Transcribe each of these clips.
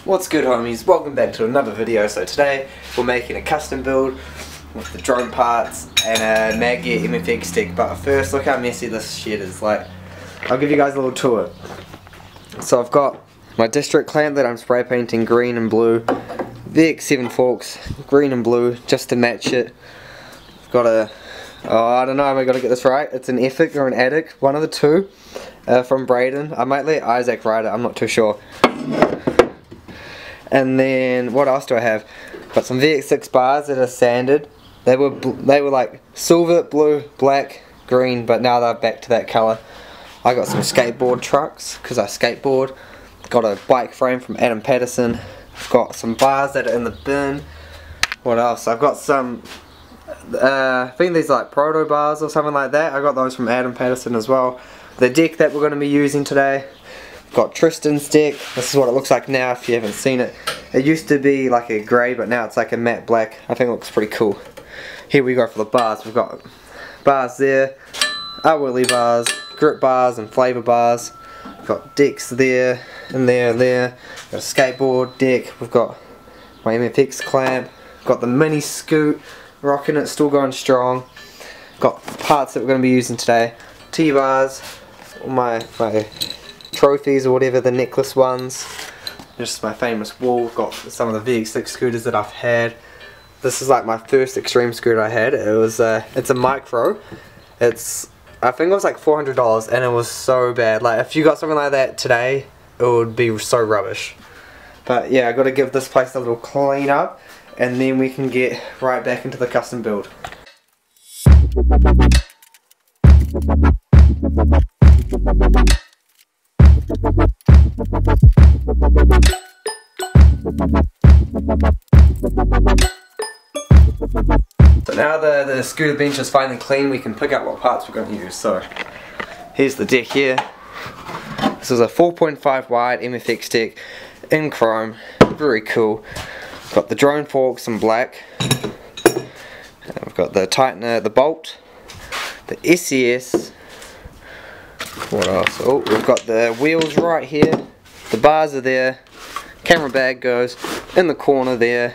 What's good, homies? Welcome back to another video. So today we're making a custom build with the drone parts and a MaddGear MFX stick. But first, look how messy this shit is. Like, I'll give you guys a little tour. So I've got my district clamp that I'm spray painting green and blue. VX7 forks, green and blue, just to match it. I've got a, I don't know if I got to get this right. It's an Ethic or an Addict, one of the two, from Braden. I might let Isaac ride it, I'm not too sure. And then what else do I have? Got some VX6 bars that are sanded. They were like silver, blue, black, green, but now they're back to that color. I got some skateboard trucks because I skateboard. Got a bike frame from Adam Patterson. I've got some bars that are in the bin. What else? I've got some, I think these are like proto bars or something like that. I got those from Adam Patterson as well. The deck that we're going to be using today. Got Tristan's deck. This is what it looks like now if you haven't seen it. It used to be like a grey, but now it's like a matte black. I think it looks pretty cool. Here we go for the bars. We've got bars there, our Willy bars, grip bars and flavour bars. We've got decks there and there and there. We've got a skateboard deck. We've got my MFX clamp. Got the mini scoot, rocking it, still going strong. Got parts that we're going to be using today. T-bars, all my trophies or whatever, the necklace ones, just my famous wool. Got some of the VX6 scooters that I've had. This is like my first extreme scooter I had. It was it's a micro. I think it was like $400 and it was so bad. Like if you got something like that today, it would be so rubbish. But yeah, I got to give this place a little clean up and then we can get right back into the custom build. So now the scooter bench is finally clean, we can pick up what parts we're going to use. So here's the deck here. This is a 4.5 wide MFX deck in chrome, very cool. Got the drone forks in black. And we've got the tightener, the bolt, the SES. What else? Oh, we've got the wheels right here. The bars are there. Camera bag goes in the corner there.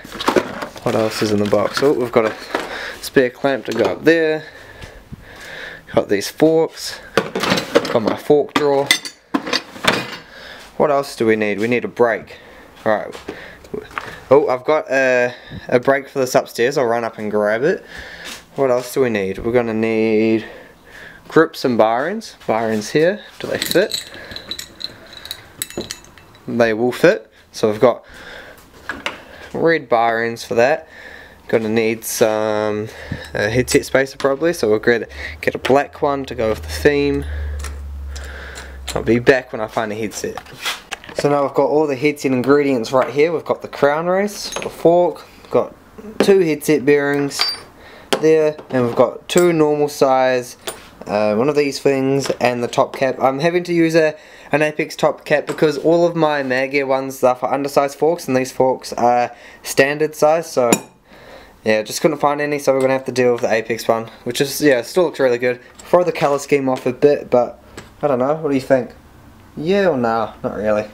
What else is in the box? Oh, we've got a spare clamp to go up there. Got these forks. Got my fork drawer. What else do we need? We need a brake. Alright. Oh, I've got a brake for this upstairs. I'll run up and grab it. What else do we need? We're going to need grips and bar ends. Bar ends here. Do they fit? They will fit. So we've got red bar ends for that. Gonna need some headset spacer probably, so we'll get a black one to go with the theme. I'll be back when I find a headset. So now we've got all the headset ingredients right here. We've got the crown race, a fork, we've got 2 headset bearings there, and we've got 2 normal size, one of these things, and the top cap. I'm having to use an Apex top cap because all of my MaddGear ones are for undersized forks and these forks are standard size, so yeah, just couldn't find any, so we're gonna have to deal with the Apex one, which is, yeah, still looks really good. Throw the color scheme off a bit, but I don't know, what do you think? Yeah or nah? Not really.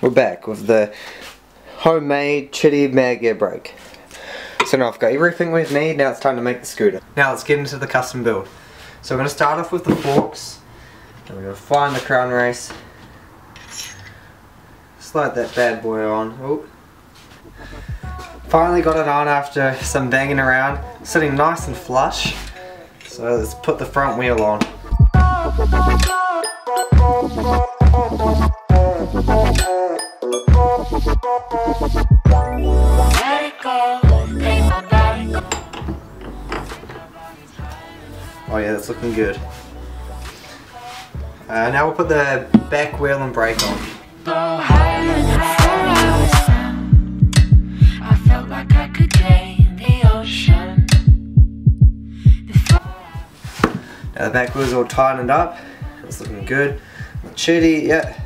We're back with the homemade chitty MaddGear brake. So now I've got everything we need, now it's time to make the scooter. Now let's get into the custom build. So we're going to start off with the forks, and we're going to find the crown race, slide that bad boy on. Oh. Finally got it on after some banging around, sitting nice and flush. So let's put the front wheel on. Oh yeah, that's looking good. Now we'll put the back wheel and brake on. Now the back wheel's all tightened up. It's looking good. The chitty, yeah.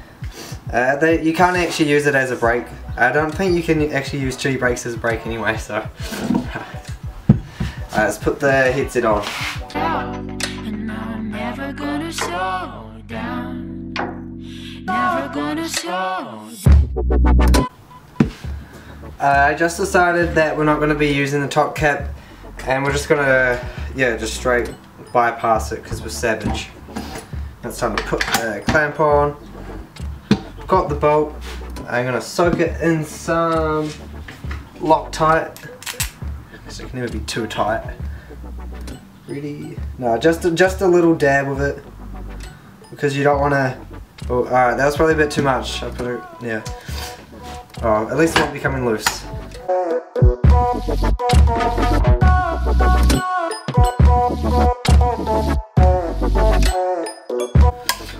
You can't actually use it as a brake. I don't think you can actually use chitty brakes as a brake anyway, so. Let's put the headset on. And I'm never gonna slow down. Never I just decided that we're not going to be using the top cap, and we're just going to, just straight bypass it because we're savage. It's time to put the clamp on. Got the bolt. I'm going to soak it in some Loctite, because it can never be too tight. Ready? No, just a little dab of it, because you don't want to. Oh, alright, that was probably a bit too much. I put it, yeah. Oh, at least it won't be coming loose.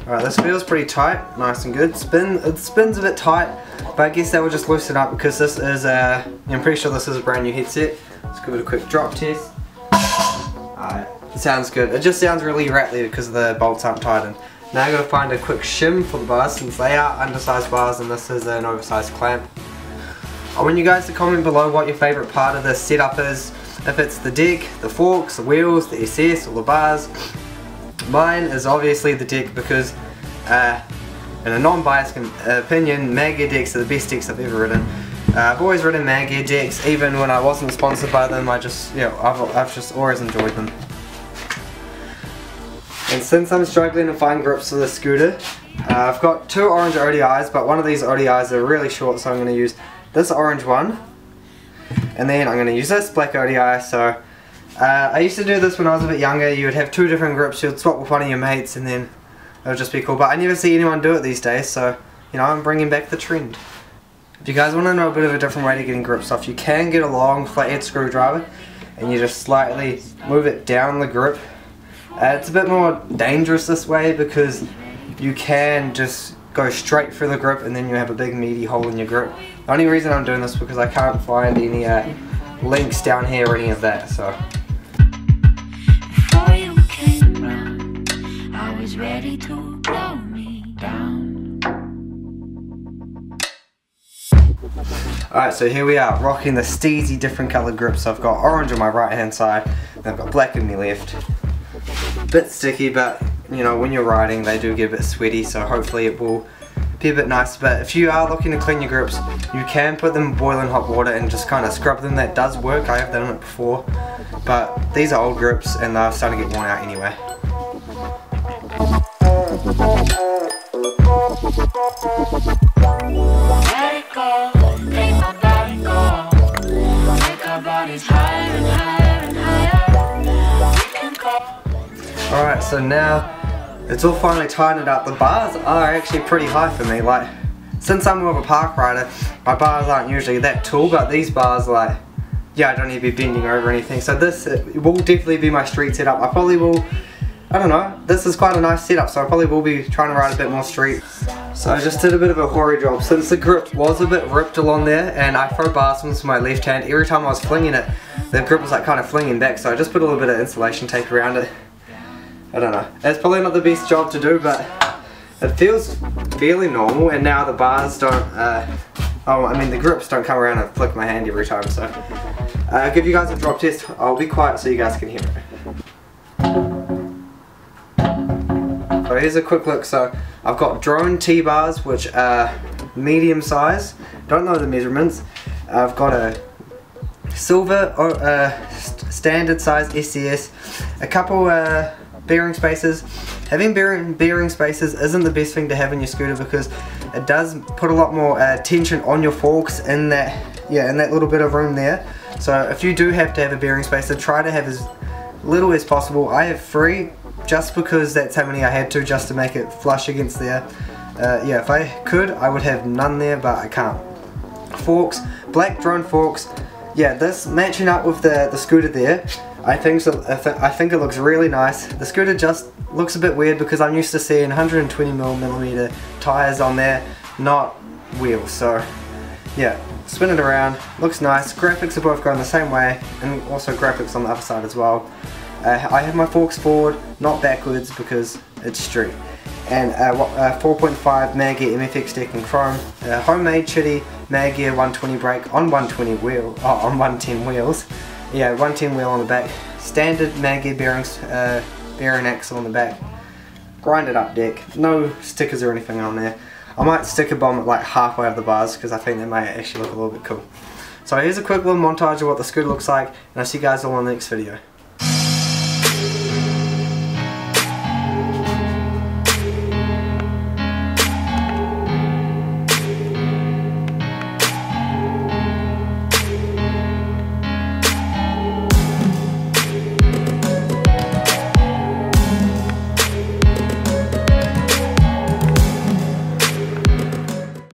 Alright, this feels pretty tight, nice and good. It spins a bit tight, but I guess that will just loosen up because this is I'm pretty sure this is a brand new headset. Let's give it a quick drop test. Alright, it sounds good. It just sounds really rattly because the bolts aren't tightened. Now I gotta find a quick shim for the bars since they are undersized bars and this is an oversized clamp. I want you guys to comment below what your favourite part of this setup is. If it's the deck, the forks, the wheels, the SS or the bars. Mine is obviously the deck because in a non-biased opinion, MaddGear decks are the best decks I've ever ridden. I've always ridden MaddGear decks even when I wasn't sponsored by them. I've just always enjoyed them. And since I'm struggling to find grips for the scooter, I've got two orange ODIs, but one of these ODIs are really short, so I'm going to use this orange one, and then I'm going to use this black ODI. So I used to do this when I was a bit younger. You would have two different grips, you'd swap with one of your mates, and then it would just be cool. But I never see anyone do it these days, so you know, I'm bringing back the trend. If you guys want to know a bit of a different way to getting grips off, you can get a long flathead screwdriver, and you just slightly move it down the grip. It's a bit more dangerous this way because you can just go straight through the grip and then you have a big meaty hole in your grip. The only reason I'm doing this is because I can't find any links down here or any of that. So. Before you came round, I was ready to blow me down. Alright, so here we are, rocking the Steezy different coloured grips. So I've got orange on my right hand side, and I've got black on my left. Bit sticky, but you know, when you're riding they do get a bit sweaty, so hopefully it will be a bit nice. But if you are looking to clean your grips, you can put them in boiling hot water and just kind of scrub them. That does work, I have done it before, but these are old grips and they're starting to get worn out anyway. Let it go, make my body go, make our bodies higher and higher and higher. Alright, so now it's all finally tightened up. The bars are actually pretty high for me. Like, since I'm more of a park rider, my bars aren't usually that tall, but these bars, like, yeah, I don't need to be bending over anything. So this will definitely be my street setup. I probably will, I don't know, this is quite a nice setup, so I probably will be trying to ride a bit more street. So I just did a bit of a hoary job. Since the grip was a bit ripped along there, and I throw bars with my left hand, every time I was flinging it, the grip was like kind of flinging back, so I just put a little bit of insulation tape around it. I don't know, it's probably not the best job to do, but it feels fairly normal, and now the bars don't, the grips don't come around and flick my hand every time, so I'll give you guys a drop test. I'll be quiet so you guys can hear it. So here's a quick look. So I've got drone T-bars, which are medium size, don't know the measurements. I've got a silver standard size SCS, a couple bearing spacers. Having bearing spacers isn't the best thing to have in your scooter because it does put a lot more tension on your forks in that little bit of room there. So if you do have to have a bearing spacer, try to have as little as possible. I have 3 just because that's how many I had to, just to make it flush against there. Yeah, if I could I would have none there, but I can't. Forks, black drone forks. Yeah, this matching up with the scooter there, I think it looks really nice. The scooter just looks a bit weird because I'm used to seeing 120mm tires on there, not wheels. So yeah, spin it around, looks nice. Graphics are both going the same way, and also graphics on the other side as well. I have my forks forward, not backwards because it's street. And 4.5 MaddGear MFX deck in chrome, homemade chitty MaddGear 120 brake on 110 wheels. Yeah, 110 wheel on the back, standard MaddGear bearings, bearing axle on the back, grinded up deck, no stickers or anything on there. I might stick a bomb at like halfway of the bars because I think that might actually look a little bit cool. So here's a quick little montage of what the scooter looks like, and I'll see you guys all in the next video.